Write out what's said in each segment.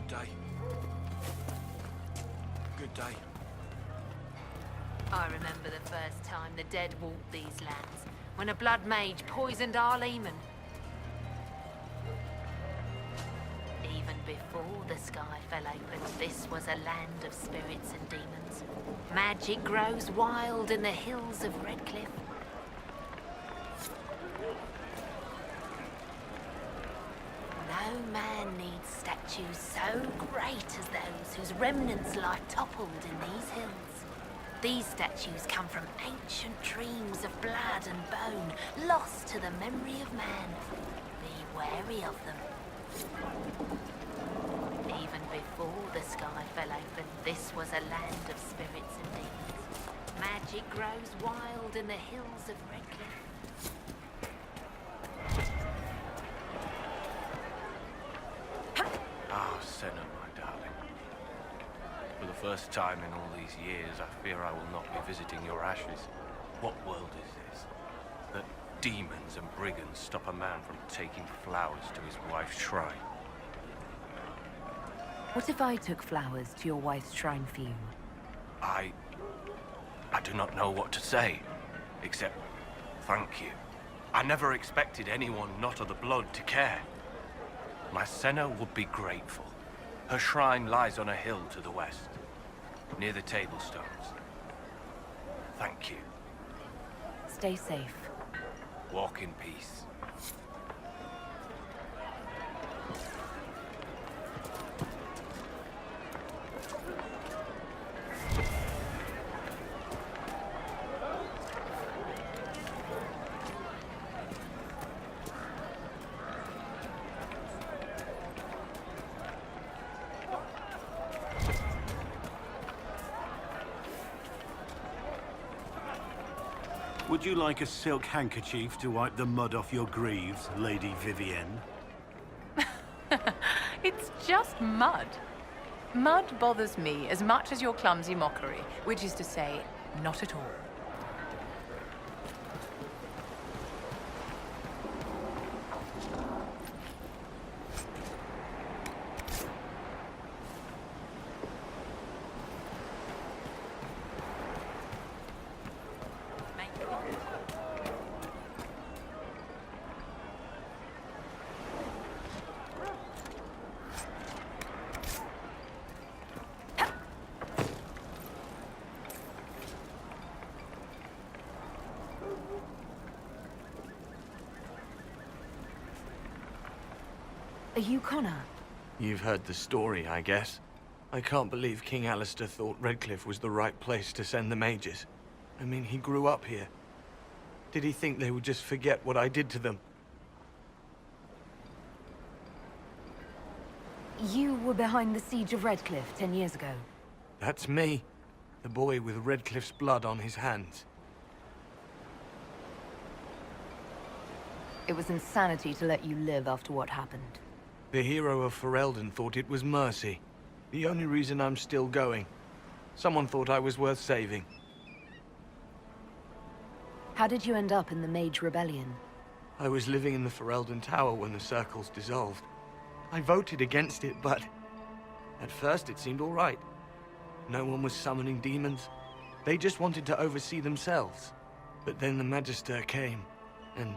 day. Good day. I remember the first time the dead walked these lands, when a blood mage poisoned our leman. Even before the sky fell open, this was a land of spirits and demons. Magic grows wild in the hills of Redcliffe. No man needs statues so great as those whose remnants lie toppled in these hills. These statues come from ancient dreams of blood and bone, lost to the memory of man. Be wary of them. Even before the sky fell open, this was a land of spirits and demons. Magic grows wild in the hills of Redcliffe. Ah, Senna, my darling. For the first time in all these years, I fear I will not be visiting your ashes. What world is this? That demons and brigands stop a man from taking flowers to his wife's shrine. What if I took flowers to your wife's shrine for you? I do not know what to say, except thank you. I never expected anyone not of the blood to care. My Senna would be grateful. Her shrine lies on a hill to the west, near the tablstones. Thank you. Stay safe. Walk in peace. Would you like a silk handkerchief to wipe the mud off your greaves, Lady Vivienne? It's just mud. Mud bothers me as much as your clumsy mockery, which is to say, not at all. Are you Connor? You've heard the story, I guess. I can't believe King Alistair thought Redcliffe was the right place to send the mages. I mean, he grew up here. Did he think they would just forget what I did to them? You were behind the siege of Redcliffe 10 years ago. That's me. The boy with Redcliffe's blood on his hands. It was insanity to let you live after what happened. The hero of Ferelden thought it was mercy. The only reason I'm still going. Someone thought I was worth saving. How did you end up in the Mage Rebellion? I was living in the Ferelden Tower when the circles dissolved. I voted against it, but at first it seemed all right. No one was summoning demons. They just wanted to oversee themselves. But then the Magister came, and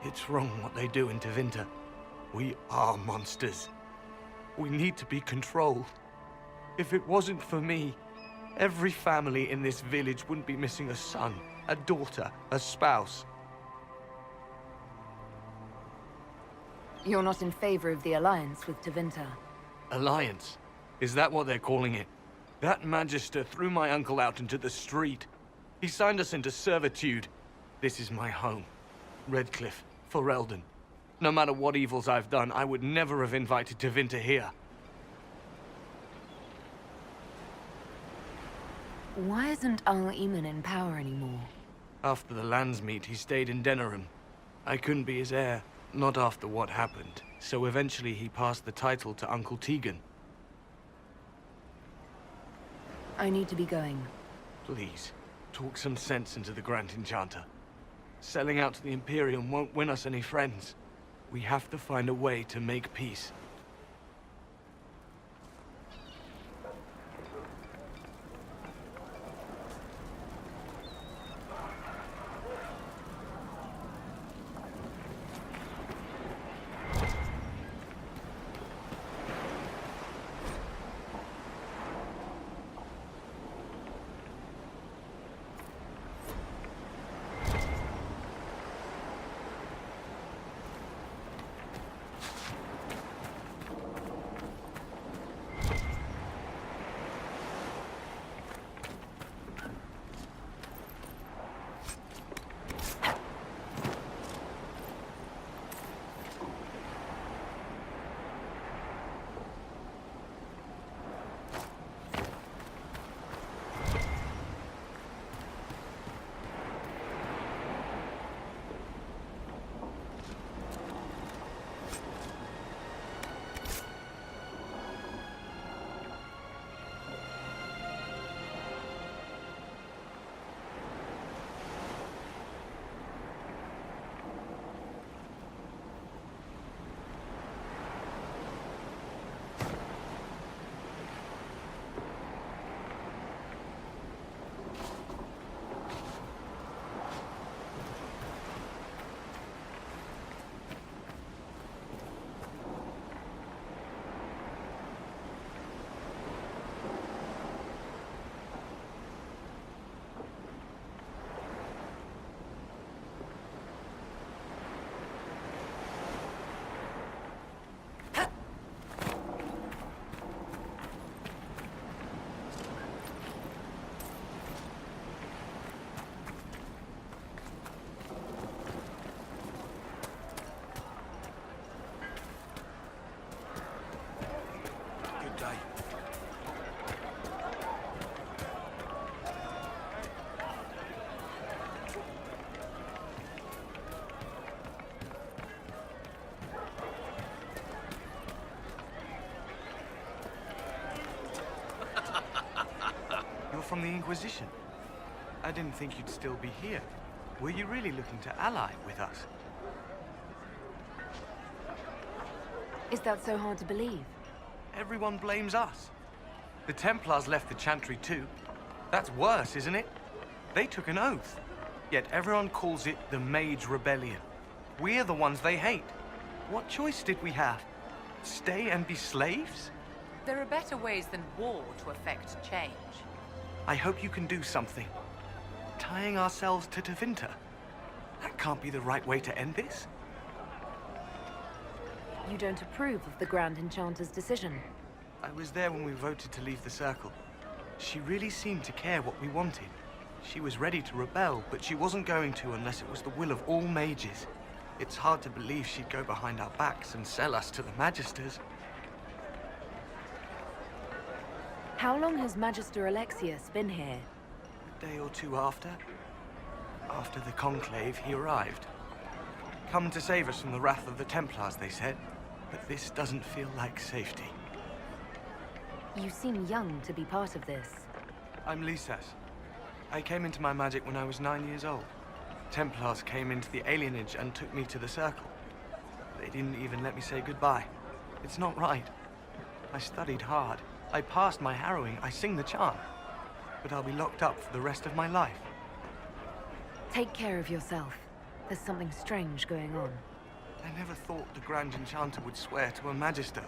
it's wrong what they do in Tevinter. We are monsters. We need to be controlled. If it wasn't for me, every family in this village wouldn't be missing a son, a daughter, a spouse. You're not in favor of the alliance with Tevinter? Alliance? Is that what they're calling it? That Magister threw my uncle out into the street. He signed us into servitude. This is my home. Redcliffe, Ferelden. No matter what evils I've done, I would never have invited Tevinter here. Why isn't Al-Eamon in power anymore? After the Landsmeet, he stayed in Denerim. I couldn't be his heir, not after what happened. So eventually he passed the title to Uncle Tegan. I need to be going. Please, talk some sense into the Grand Enchanter. Selling out to the Imperium won't win us any friends. We have to find a way to make peace. from the Inquisition. I didn't think you'd still be here. Were you really looking to ally with us? Is that so hard to believe? Everyone blames us. The Templars left the Chantry too. That's worse, isn't it? They took an oath. Yet everyone calls it the Mage Rebellion. We're the ones they hate. What choice did we have? Stay and be slaves? There are better ways than war to effect change. I hope you can do something. Tying ourselves to Tevinter. That can't be the right way to end this. You don't approve of the Grand Enchanter's decision? I was there when we voted to leave the Circle. She really seemed to care what we wanted. She was ready to rebel, but she wasn't going to unless it was the will of all mages. It's hard to believe she'd go behind our backs and sell us to the Magisters. How long has Magister Alexius been here? A day or two after. After the Conclave, he arrived. Come to save us from the wrath of the Templars, they said. But this doesn't feel like safety. You seem young to be part of this. I'm Lysas. I came into my magic when I was 9 years old. Templars came into the alienage and took me to the Circle. They didn't even let me say goodbye. It's not right. I studied hard. I passed my harrowing. I sing the charm. But I'll be locked up for the rest of my life. Take care of yourself. There's something strange going on. I never thought the Grand Enchanter would swear to a Magister.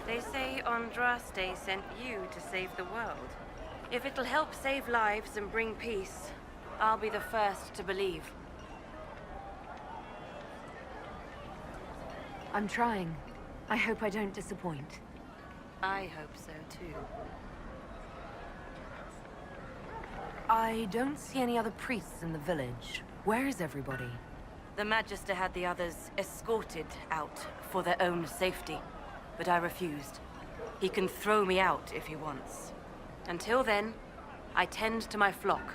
They say Andraste sent you to save the world. If it'll help save lives and bring peace, I'll be the first to believe. I'm trying. I hope I don't disappoint. I hope so too. I don't see any other priests in the village. Where is everybody? The Magister had the others escorted out for their own safety, but I refused. He can throw me out if he wants. Until then, I tend to my flock.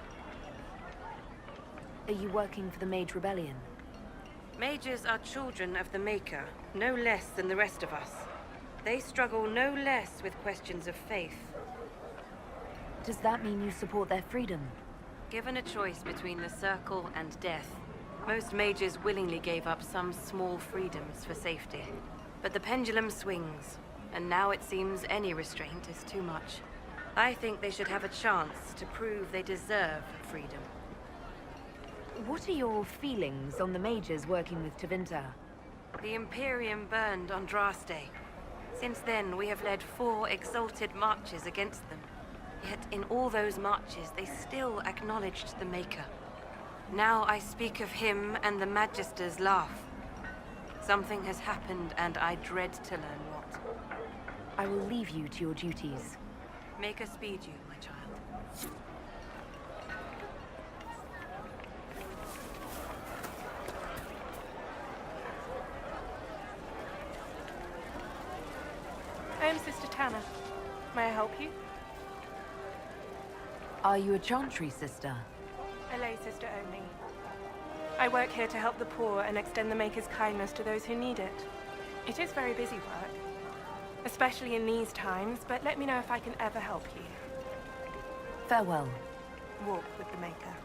Are you working for the Mage Rebellion? Mages are children of the Maker, no less than the rest of us. They struggle no less with questions of faith. Does that mean you support their freedom? Given a choice between the Circle and death, most mages willingly gave up some small freedoms for safety. But the pendulum swings, and now it seems any restraint is too much. I think they should have a chance to prove they deserve freedom. What are your feelings on the mages working with Tevinter? The Imperium burned Andraste. Since then, we have led 4 exalted marches against them. Yet in all those marches, they still acknowledged the Maker. Now I speak of him and the Magisters laugh. Something has happened, and I dread to learn what. I will leave you to your duties. Maker speed you, my child. I am Sister Tanner. May I help you? Are you a Chantry sister? A lay sister only. I work here to help the poor and extend the Maker's kindness to those who need it. It is very busy work, especially in these times, but let me know if I can ever help you. Farewell. Walk with the Maker.